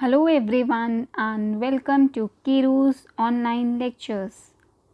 Hello everyone and welcome to Kiru's online lectures.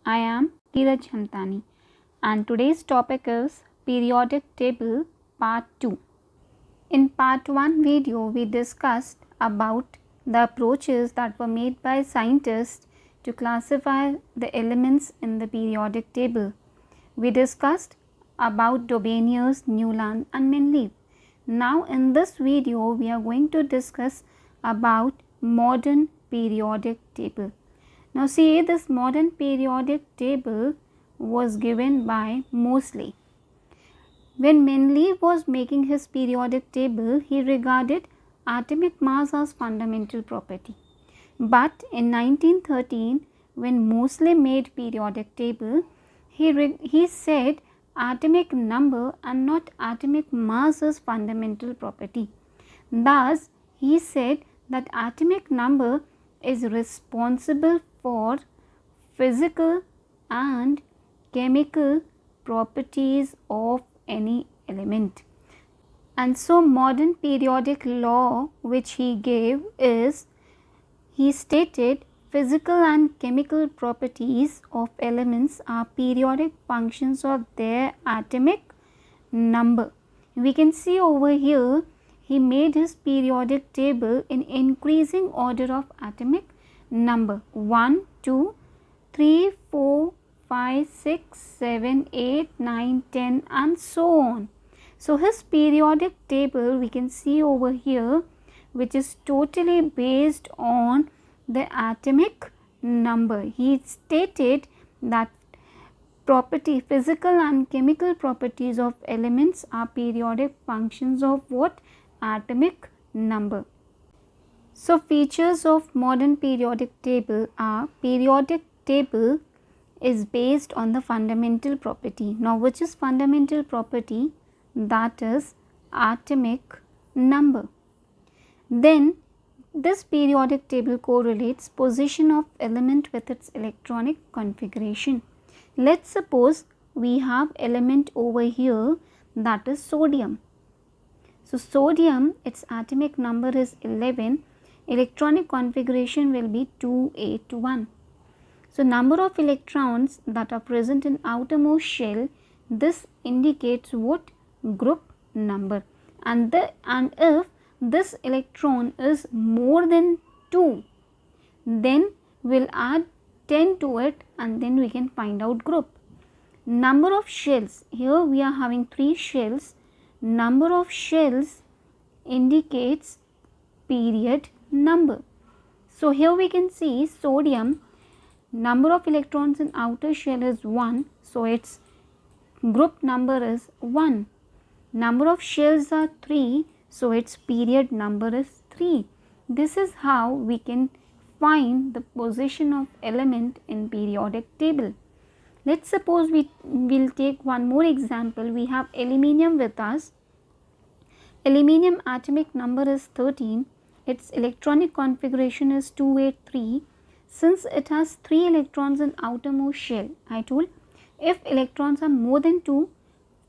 I am Kiraj Hamtani and today's topic is periodic table part 2. In part 1 video we discussed about the approaches that were made by scientists to classify the elements in the periodic table. We discussed about Dobenius, Newland and Mendeleev. Now in this video we are going to discuss about modern periodic table. Now see, this modern periodic table was given by Moseley. When Mendeleev was making his periodic table, he regarded atomic mass as fundamental property. But in 1913, when Moseley made periodic table, he said atomic number and not atomic mass is fundamental property. Thus, he said that atomic number is responsible for physical and chemical properties of any element. And so modern periodic law which he gave is, he stated physical and chemical properties of elements are periodic functions of their atomic number. We can see over here he made his periodic table in increasing order of atomic number 1, 2, 3, 4, 5, 6, 7, 8, 9, 10 and so on. So his periodic table we can see over here, which is totally based on the atomic number. He stated that physical and chemical properties of elements are periodic functions of what? Atomic number. So features of modern periodic table are, periodic table is based on the fundamental property. Now which is fundamental property? That is atomic number. Then this periodic table correlates position of element with its electronic configuration. Let's suppose we have element over here, that is sodium. So sodium, its atomic number is 11, electronic configuration will be 281. So number of electrons that are present in outermost shell, this indicates what? Group number. And if this electron is more than 2, then we'll add 10 to it and then we can find out group. Number of shells, here we are having 3 shells. Number of shells indicates period number. So here we can see sodium, number of electrons in outer shell is 1, so its group number is 1. Number of shells are 3, so its period number is 3. This is how we can find the position of element in periodic table. Let's suppose we will take one more example. We have aluminium with us. Aluminium atomic number is 13. Its electronic configuration is 283. Since it has 3 electrons in outermost shell, I told if electrons are more than 2,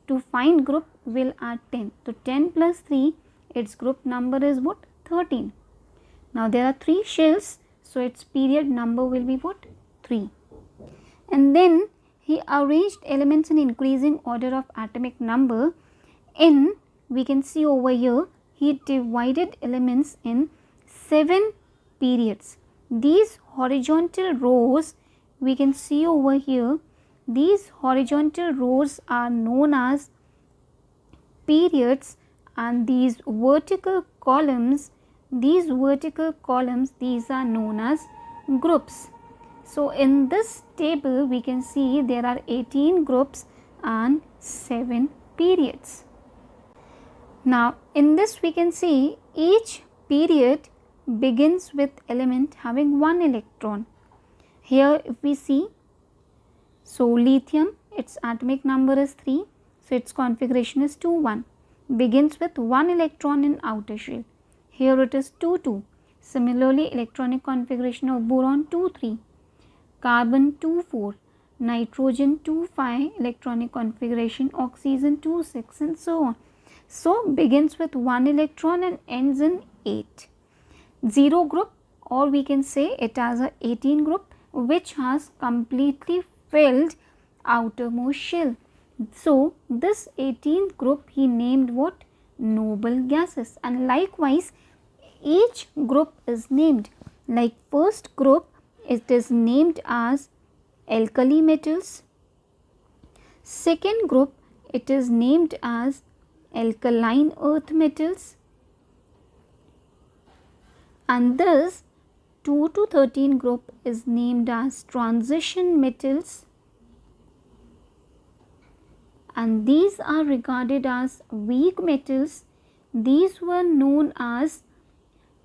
to find group we'll add 10. So 10 plus 3, its group number is what? 13. Now there are 3 shells, so its period number will be what? 3. And then he arranged elements in increasing order of atomic number. In, we can see over here, he divided elements in 7 periods. These horizontal rows, we can see over here, these horizontal rows are known as periods, and these vertical columns, these are known as groups. So in this table we can see there are 18 groups and 7 periods. Now in this we can see each period begins with element having 1 electron. Here if we see, so lithium, its atomic number is 3, so its configuration is 2 1, begins with 1 electron in outer shell. Here it is 2 2. Similarly electronic configuration of boron 2 3, carbon 2 4, nitrogen 2 5, electronic configuration oxygen 2 6 and so on. So begins with 1 electron and ends in 8. 0 group, or we can say it as a 18 group which has completely filled outermost shell. So this 18th group he named what? Noble gases. And likewise each group is named, like first group it is named as alkali metals, second group it is named as alkaline earth metals, and this 2 to 13 group is named as transition metals, and these are regarded as weak metals. These were known as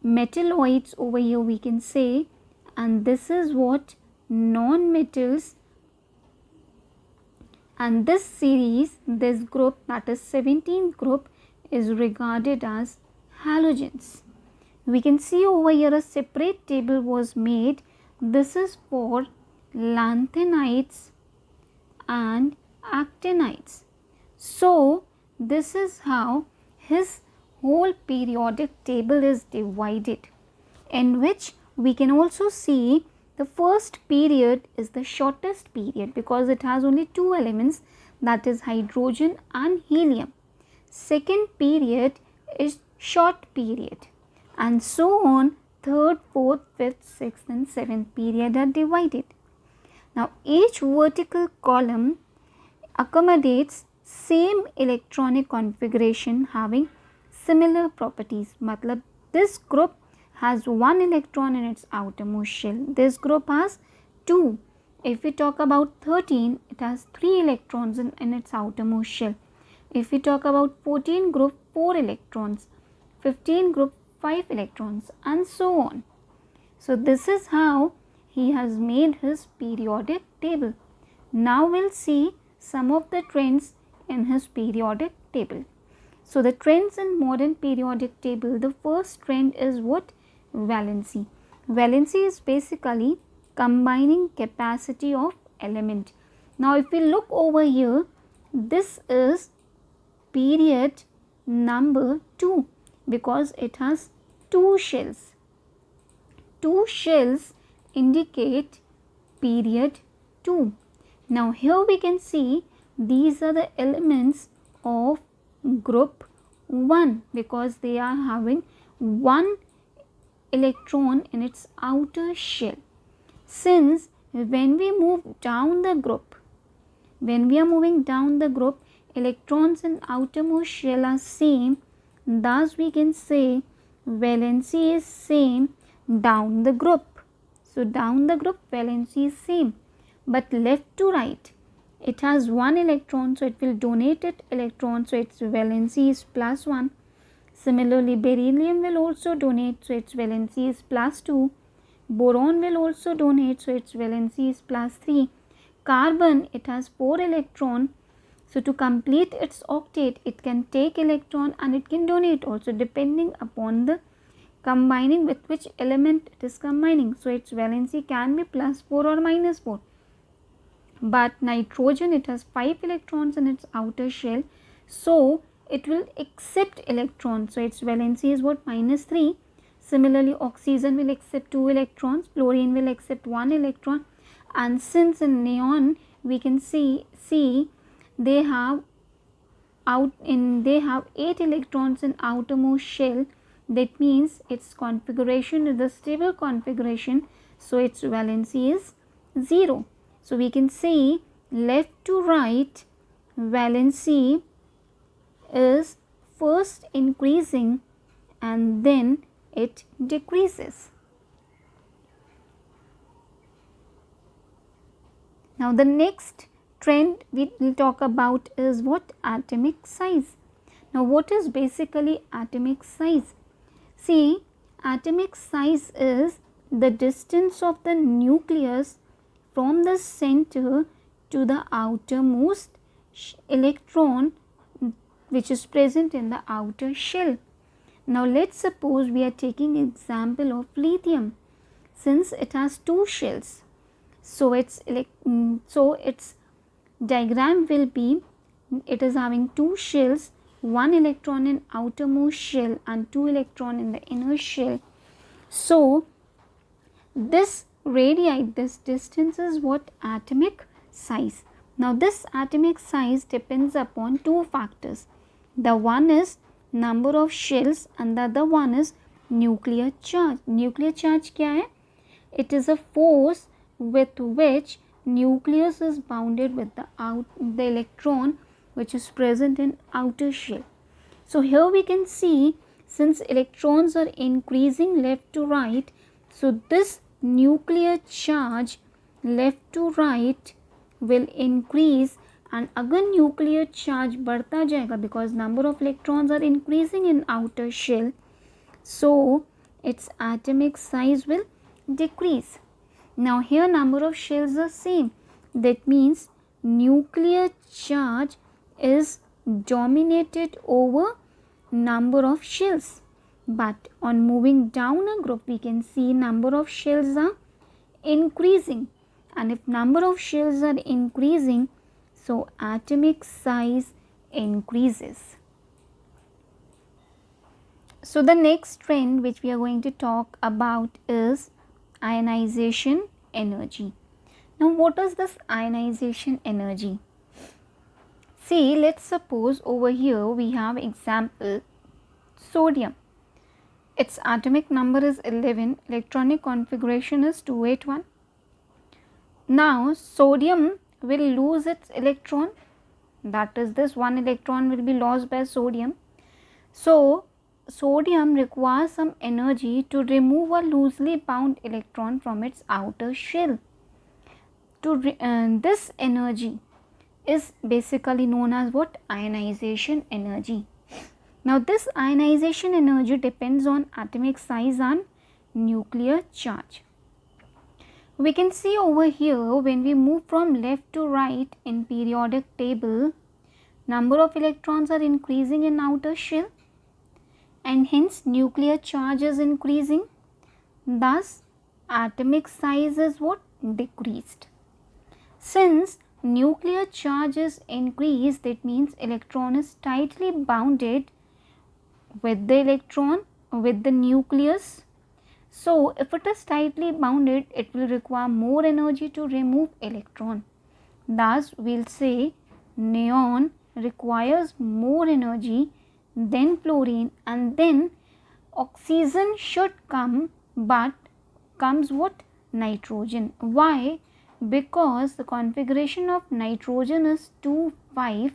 metalloids over here, we can say, and this is what? Non-metals. And this series, this group, that is 17th group, is regarded as halogens. We can see over here a separate table was made. This is for lanthanides and actinides. So this is how his whole periodic table is divided, in which we can also see the first period is the shortest period because it has only two elements, that is hydrogen and helium. Second period is short period, and so on. Third, fourth, fifth, sixth and seventh period are divided. Now each vertical column accommodates same electronic configuration having similar properties. Matlab this group has one electron in its outermost shell. This group has two. If we talk about 13, it has 3 electrons in its outermost shell. If we talk about 14 group, 4 electrons. 15 group, 5 electrons, and so on. So this is how he has made his periodic table. Now we'll see some of the trends in his periodic table. So the trends in modern periodic table, the first trend is what? Valency. Valency is basically combining capacity of element. Now if we look over here, this is period number 2 because it has 2 shells. 2 shells indicate period 2. Now here we can see these are the elements of group 1 because they are having 1 electron in its outer shell. Since when we move down the group, when we are moving down the group, electrons in outermost shell are same, thus we can say valency is same down the group. So down the group valency is same, but left to right it has 1 electron, so it will donate it electron, so its valency is plus 1. Similarly beryllium will also donate, so its valency is plus 2. Boron will also donate, so its valency is plus 3. Carbon, it has 4 electron, so to complete its octet it can take electron and it can donate also depending upon the combining with which element it is combining. So its valency can be plus 4 or minus 4. But nitrogen, it has 5 electrons in its outer shell, so it will accept electrons, so its valency is what? Minus 3. Similarly oxygen will accept 2 electrons, fluorine will accept 1 electron, and since in neon we can see they have 8 electrons in outermost shell, that means its configuration is the stable configuration, so its valency is 0. So we can say left to right valency is first increasing and then it decreases. Now the next trend we will talk about is what? Atomic size. Now what is basically atomic size? See, atomic size is the distance of the nucleus from the center to the outermost electron which is present in the outer shell. Now let's suppose we are taking example of lithium. Since it has 2 shells, so its diagram will be, it is having 2 shells, 1 electron in outermost shell and 2 electron in the inner shell. So this radii, this distance is what? Atomic size. Now this atomic size depends upon two factors. The one is number of shells and the other one is nuclear charge. Nuclear charge क्या है? It is a force with which nucleus is bounded with the electron which is present in outer shell. So here we can see, since electrons are increasing left to right, so this nuclear charge left to right will increase, and अगर nuclear charge बढ़ता जाएगा because number of electrons are increasing in outer shell, so its atomic size will decrease. Now here number of shells are same, that means nuclear charge is dominated over number of shells. But on moving down a group, we can see number of shells are increasing, and if number of shells are increasing, so atomic size increases. So the next trend which we are going to talk about is ionization energy. Now what is this ionization energy? See, let's suppose over here we have example sodium. Its atomic number is 11, electronic configuration is 281. Now sodium will lose its electron, that is this one electron will be lost by sodium. So sodium requires some energy to remove a loosely bound electron from its outer shell. This energy is basically known as what? Ionization energy. Now this ionization energy depends on atomic size and nuclear charge. We can see over here, when we move from left to right in periodic table, number of electrons are increasing in outer shell and hence nuclear charge is increasing. Thus atomic size is what? Decreased. Since nuclear charge is increased, that means electron is tightly bounded with the electron, with the nucleus. So if it is tightly bounded, it will require more energy to remove electron. Thus we will say neon requires more energy than fluorine, and then oxygen should come, but comes what? Nitrogen. Why? Because the configuration of nitrogen is 2,5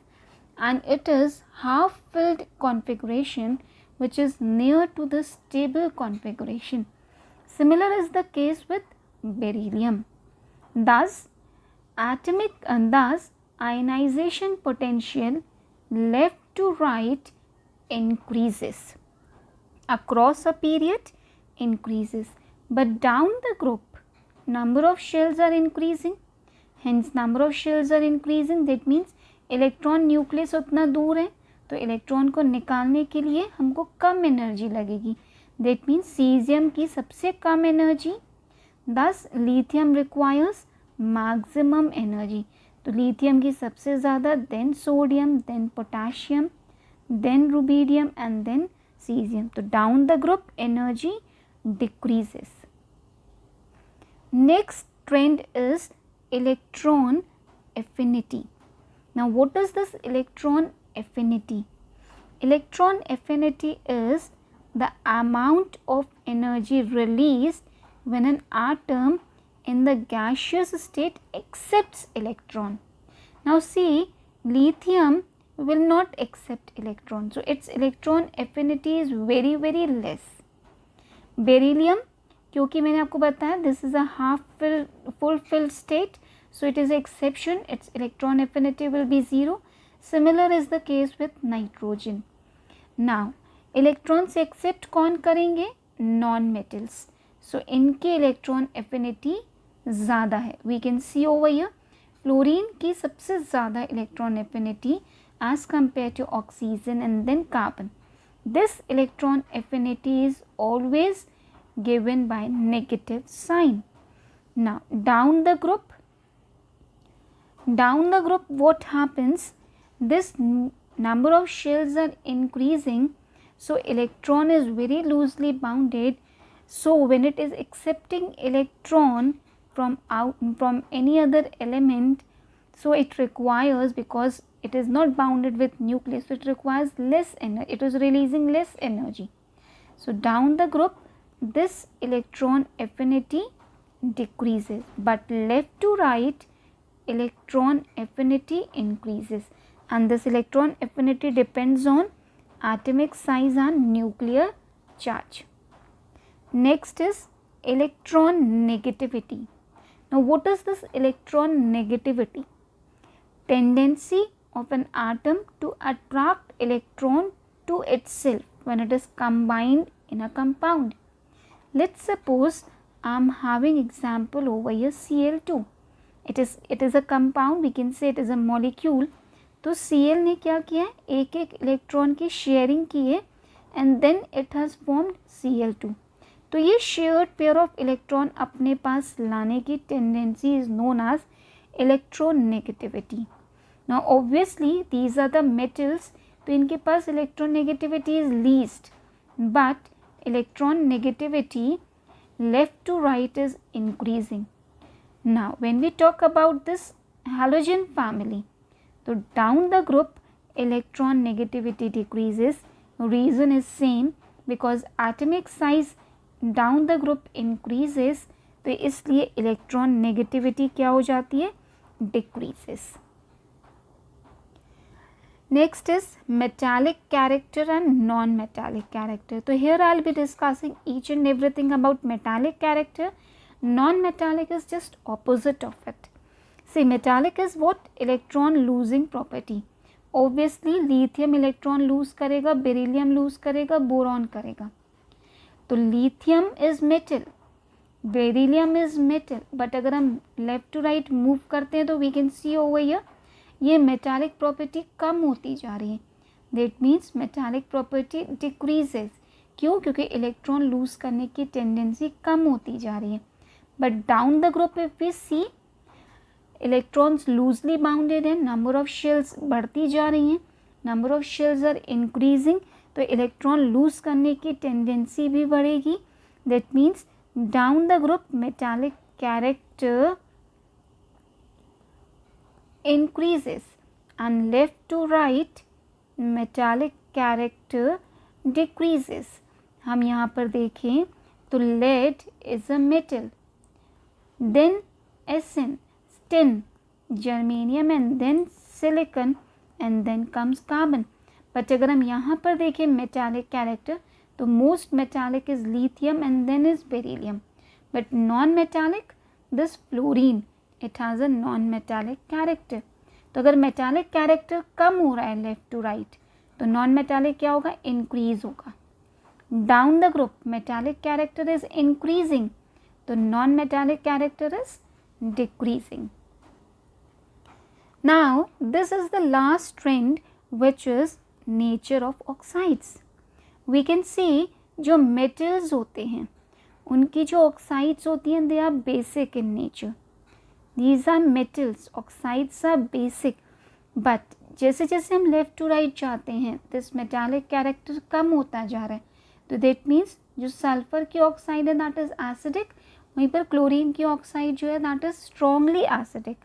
and it is half filled configuration which is near to the stable configuration. Similar is the case with beryllium. Thus ionization potential left to right increases, across a period increases, but down the group number of shells are increasing, hence number of shells are increasing, that means electron nucleus उतना दूर है तो electron को निकालने के लिए हमको कम एनर्जी लगेगी, दैट मीन्स सीजियम की सबसे कम energy, thus lithium requires maximum energy, तो लिथियम की सबसे ज़्यादा, then sodium, then potassium, then rubidium and then caesium. तो down the group energy decreases. Next trend is electron affinity. Now what is this electron affinity? Electron affinity is the amount of energy released when an atom in the gaseous state accepts electron. Now see, lithium will not accept electron, so its electron affinity is very less. Beryllium, क्योंकि मैंने आपको बताया this is a half full field state, so it is exception, it's electron affinity will be 0. Similar is the case with nitrogen. Now electron से accept कौन करेंगे? Non metals, सो इनके electron affinity ज़्यादा है. We can see over here fluorine की सबसे ज़्यादा electron affinity as compare to oxygen and then carbon. This electron affinity is always given by negative sign. Now down the group what happens? This number of shells are increasing, so electron is very loosely bounded So when it is accepting electron from any other element, so it requires, because it is not bounded with nucleus, so it requires less energy, it is releasing less energy. So down the group this electron affinity decreases, but left to right electron affinity increases, and this electron affinity depends on atomic size and nuclear charge. Next is electron negativity. Now what is this electron negativity? Tendency of an atom to attract electron to itself when it is combined in a compound. Let's suppose I am having example over here Cl2. It is a compound, we can say it is a molecule. तो Cl ने क्या किया है, एक एक electron की sharing की है and then it has formed Cl2. तो ये शेयर्ड पेयर ऑफ इलेक्ट्रॉन अपने पास लाने की tendency is known as electronegativity. Now obviously these are the metals, तो इनके पास electronegativity is least, but electron negativity left to right is increasing. Now when we talk about this halogen family, so down the group electron negativity decreases. Reason is same, because atomic size down the group increases, तो इसलिए electron negativity क्या हो जाती है, decreases. Next is metallic character and non-metallic character. So here I will be discussing each and everything about metallic character. Non-metallic is just opposite of it. See, metallic is what? Electron losing property. Obviously lithium electron lose करेगा, beryllium lose करेगा, boron करेगा. तो lithium is metal, beryllium is metal, but अगर हम left to right move करते हैं तो we can see over here ये मेटालिक प्रॉपर्टी कम होती जा रही है. That means metallic property decreases. क्यों? क्योंकि इलेक्ट्रॉन लूज करने की टेंडेंसी कम होती जा रही है. But down the group if we see electrons loosely bounded है, नंबर ऑफ शेल्स बढ़ती जा रही हैं, number of shells are increasing, तो इलेक्ट्रॉन लूज करने की टेंडेंसी भी बढ़ेगी. That means down the group metallic character increases and left to right metallic character decreases. हम यहाँ पर देखें तो lead is a metal, then Sn, tin, germanium and then silicon and then comes carbon. But अगर हम यहाँ पर देखें metallic character तो most metallic is lithium and then is beryllium, but non-metallic this fluorine, it has a non-metallic character. तो अगर metallic character कम हो रहा है left to right तो non-metallic क्या होगा, increase होगा. Down the group metallic character is increasing, तो non-metallic character is decreasing. Now this is the last trend, which is nature of oxides. We can see जो metals होते हैं उनकी जो oxides होती हैं they are basic in nature. These are metals, oxides are basic, but जैसे जैसे हम लेफ़्ट टू राइट जाते हैं दिस मेटालिक कैरेक्टर कम होता जा रहा है. तो दैट मीन्स जो सल्फर की ऑक्साइड है दैट इज़ एसिडिक, वहीं पर क्लोरीन की ऑक्साइड जो है दैट इज़ स्ट्रॉन्गली एसिडिक.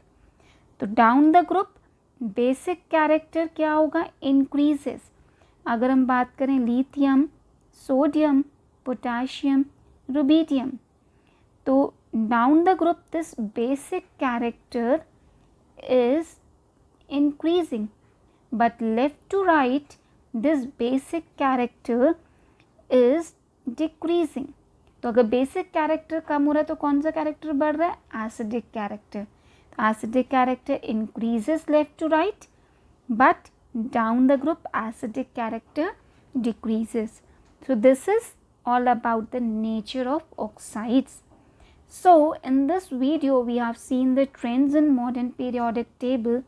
तो down the group basic character क्या होगा, इंक्रीजेस. अगर हम बात करें लिथियम, सोडियम, पोटाशियम, रुबिडियम, तो down the group this basic character is increasing, but left to right this basic character is decreasing. तो अगर बेसिक कैरेक्टर कम हो रहा है तो कौन सा कैरेक्टर बढ़ रहा है, एसिडिक कैरेक्टर. तो acidic character increases left to right, but down the group acidic character decreases. So this is all about the nature of oxides. So in this video we have seen the trends in modern periodic table.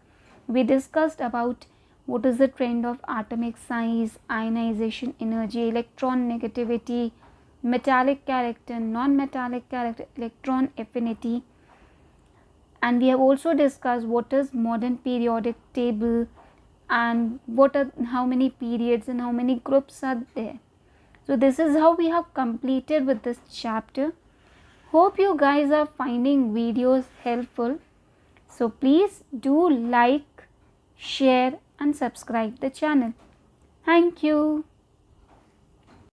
We discussed about what is the trend of atomic size, ionization energy, electron negativity, metallic character, non-metallic character, electron affinity, and we have also discussed what is modern periodic table and what are how many periods and how many groups are there. So this is how we have completed with this chapter. Hope you guys are finding videos helpful. So please do like, share and subscribe the channel. Thank you.